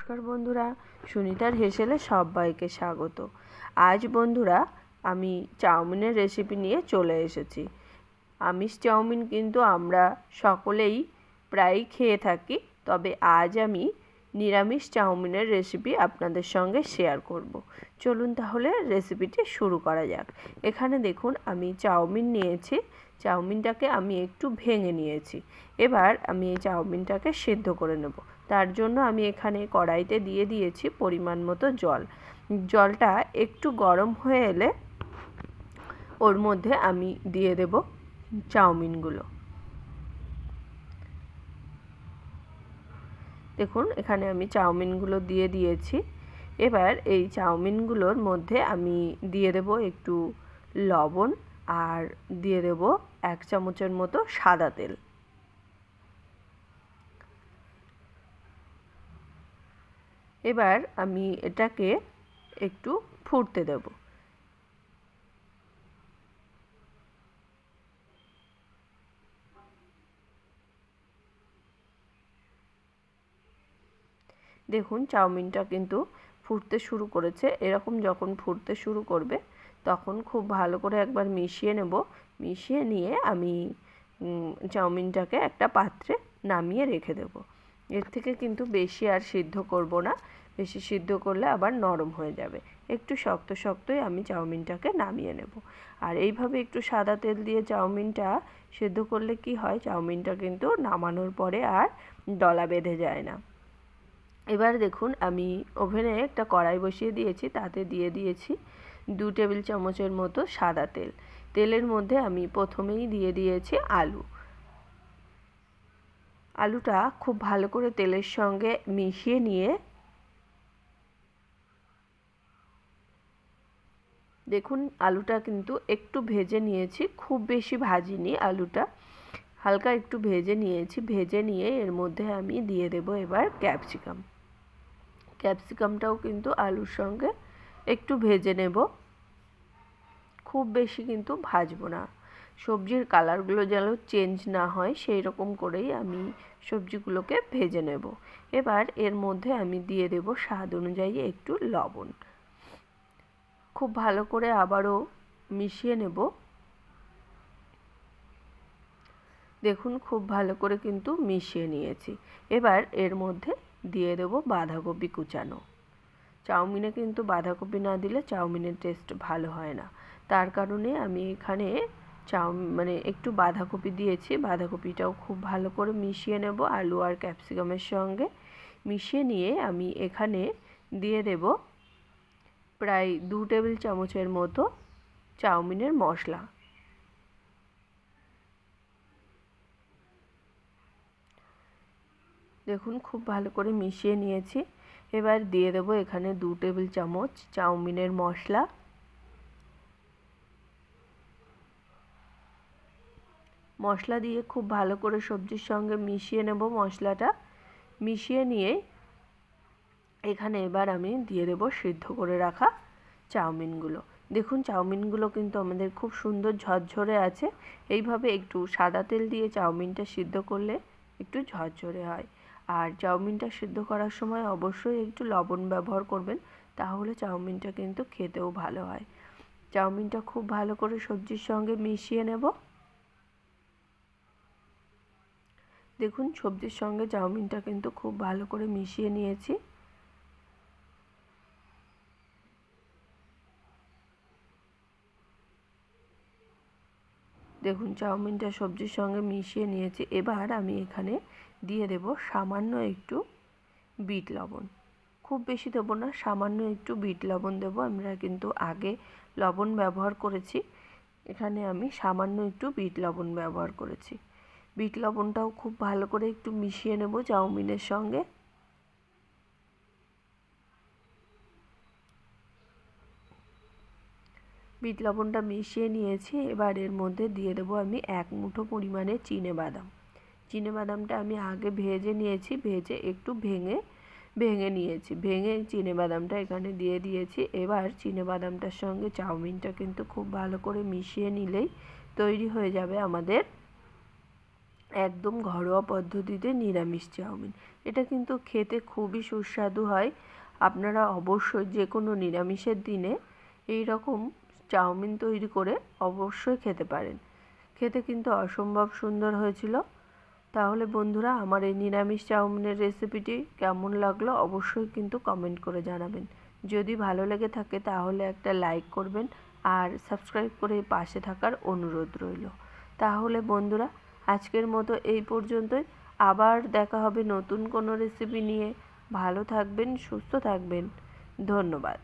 নমস্কার বন্ধুরা, সুনিতার হেসেলে সবাইকে স্বাগত। আজ বন্ধুরা আমি চাউমিনের রেসিপি নিয়ে চলে এসেছি। আমিষ চাউমিন কিন্তু আমরা সকলেই প্রায়ই খেয়ে থাকি, তবে আজ আমি নিরামিষ চাউমিনের রেসিপি আপনাদের সঙ্গে শেয়ার করব। চলুন তাহলে রেসিপিটি শুরু করা যাক। এখানে দেখুন আমি চাউমিন নিয়েছি। চাউমিনটাকে আমি একটু ভেঙে নিয়েছি। এবার আমি এই চাউমিনটাকে সেদ্ধ করে নেব। তার জন্য আমি এখানে কড়াইতে দিয়ে দিয়েছি পরিমাণ মতো জল। জলটা একটু গরম হয়ে এলে ওর মধ্যে আমি দিয়ে দেব চাউমিনগুলো। দেখুন এখানে আমি চাউমিনগুলো দিয়ে দিয়েছি। এবার এই চাউমিনগুলোর মধ্যে আমি দিয়ে দেব একটু লবণ আর দিয়ে দেব 1 চামচের মতো সাদা তেল। এবার আমি এটাকে একটু ফুটতে দেব। দেখুন চাউমিনটা কিন্তু ফুটতে শুরু করেছে। এরকম যখন ফুটতে শুরু করবে তখন খুব ভালো করে একবার মিশিয়ে নেব। মিশিয়ে নিয়ে আমি চাউমিনটাকে একটা পাত্রে নামিয়ে রেখে দেব। এর থেকে কিন্তু বেশি আর সিদ্ধ করব না, বেশি সিদ্ধ করলে আবার নরম হয়ে যাবে। একটু শক্ত শক্তই আমি চাউমিনটাকে নামিয়ে নেব। আর এইভাবে একটু সাদা তেল দিয়ে চাউমিনটা সিদ্ধ করলে কি হয়, চাউমিনটা কিন্তু নামানোর পরে আর দলা বেঁধে যায় না। এবার দেখুন আমি ওভেনে একটা কড়াই বসিয়ে দিয়েছি, তাতে দিয়ে দিয়েছি 2 টেবিল চামচের মতো সাদা তেল। তেলের মধ্যে আমি প্রথমেই দিয়ে দিয়েছি আলু। আলুটা খুব ভালো করে তেলের সঙ্গে মিশিয়ে নিয়ে দেখুন আলুটা কিন্তু একটু ভেজে নিয়েছি, খুব বেশি ভাজিনি আলুটা, হালকা একটু ভেজে নিয়েছি। ভেজে নিয়ে এর মধ্যে আমি দিয়ে দেব এবার ক্যাপসিকাম। ক্যাপসিকামটাও কিন্তু আলুর সঙ্গে একটু ভেজে নেব, খুব বেশি কিন্তু ভাজবো না। সবজির কালারগুলো যেন চেঞ্জ না হয় সেই রকম করেই আমি সবজিগুলোকে ভেজে নেব। এবার এর মধ্যে আমি দিয়ে দেব স্বাদ অনুযায়ী একটু লবণ। খুব ভালো করে আবারও মিশিয়ে নেব। দেখুন খুব ভালো করে কিন্তু মিশিয়ে নিয়েছি। এবার এর মধ্যে দিয়ে দেব বাঁধাকপি কুচানো। চাউমিনে কিন্তু বাঁধাকপি না দিলে চাউমিনের টেস্ট ভালো হয় না, তার কারণে আমি এখানে একটু বাঁধাকপি দিয়েছি। বাঁধাকপিটাও খুব ভালো করে মিশিয়ে নেব আলু আর ক্যাপসিকামের সঙ্গে। মিশিয়ে নিয়ে আমি এখানে দিয়ে দেব প্রায় 2 টেবিল চামচের মতো চাউমিনের মশলা। দেখুন খুব ভালো করে মিশিয়ে নিয়েছি। এবার দিয়ে দেব এখানে 2 টেবিল চামচ চাউমিনের মশলা। মশলা দিয়ে খুব ভালো করে সবজির সঙ্গে মিশিয়ে নেব মশলাটা। মিশিয়ে নিয়ে এখানে এবার আমি দিয়ে দেব সিদ্ধ করে রাখা চাউমিনগুলো। দেখুন চাউমিনগুলো কিন্তু আমাদের খুব সুন্দর ঝরঝরে আছে। এইভাবে একটু সাদা তেল দিয়ে চাউমিনটা সিদ্ধ করলে একটু ঝরঝরে হয়। আর চাউমিনটা সিদ্ধ করার সময় অবশ্যই একটু লবণ ব্যবহার করবেন, তাহলে চাউমিনটা কিন্তু খেতেও ভালো হয়। চাউমিনটা খুব ভালো করে সবজির সঙ্গে মিশিয়ে নেব। দেখুন সবজির সঙ্গে চাউমিনটা কিন্তু খুব ভালো করে মিশিয়ে নিয়েছি। দেখুন চাউমিনটা সবজির সঙ্গে মিশিয়ে নিয়েছি। এবার আমি এখানে দিয়ে দেব সামান্য একটু বিট লবণ। খুব বেশি দেবো না, সামান্য একটু বিট লবণ দেবো। আমরা কিন্তু আগে লবণ ব্যবহার করেছি, এখানে আমি সামান্য একটু বিট লবণ ব্যবহার করেছি। বিট লবণটাও খুব ভালো করে একটু মিশিয়ে নেব চাউমিনের সঙ্গে। বিট লবণটা মিশিয়ে নিয়েছি। এবার এর মধ্যে দিয়ে দেবো আমি 1 মুঠো পরিমাণে চিনেবাদাম। চিনেবাদামটা আমি আগে ভেজে নিয়েছি, ভেজে একটু ভেঙে নিয়েছি। ভেঙে চিনেবাদামটা এখানে দিয়ে দিয়েছি। এবার চিনেবাদামটার সঙ্গে চাউমিনটা কিন্তু খুব ভালো করে মিশিয়ে নিলেই তৈরি হয়ে যাবে আমাদের একদম ঘরোয়া পদ্ধতিতে নিরামিষ চাউমিন। এটা কিন্তু খেতে খুবই সুস্বাদু হয়। আপনারা অবশ্যই যে কোনো নিরামিষের দিনে এই রকম চাউমিন তৈরি করে অবশ্যই খেতে পারেন। খেতে কিন্তু অসম্ভব সুন্দর হয়েছিল। তাহলে বন্ধুরা, আমার এই নিরামিষ চাউমিনের রেসিপিটি কেমন লাগলো অবশ্যই কিন্তু কমেন্ট করে জানাবেন। যদি ভালো লেগে থাকে তাহলে একটা লাইক করবেন আর সাবস্ক্রাইব করে পাশে থাকার অনুরোধ রইল। তাহলে বন্ধুরা, আজকের মতো এই পর্যন্তই। আবার দেখা হবে নতুন কোনো রেসিপি নিয়ে। ভালো থাকবেন, সুস্থ থাকবেন। ধন্যবাদ।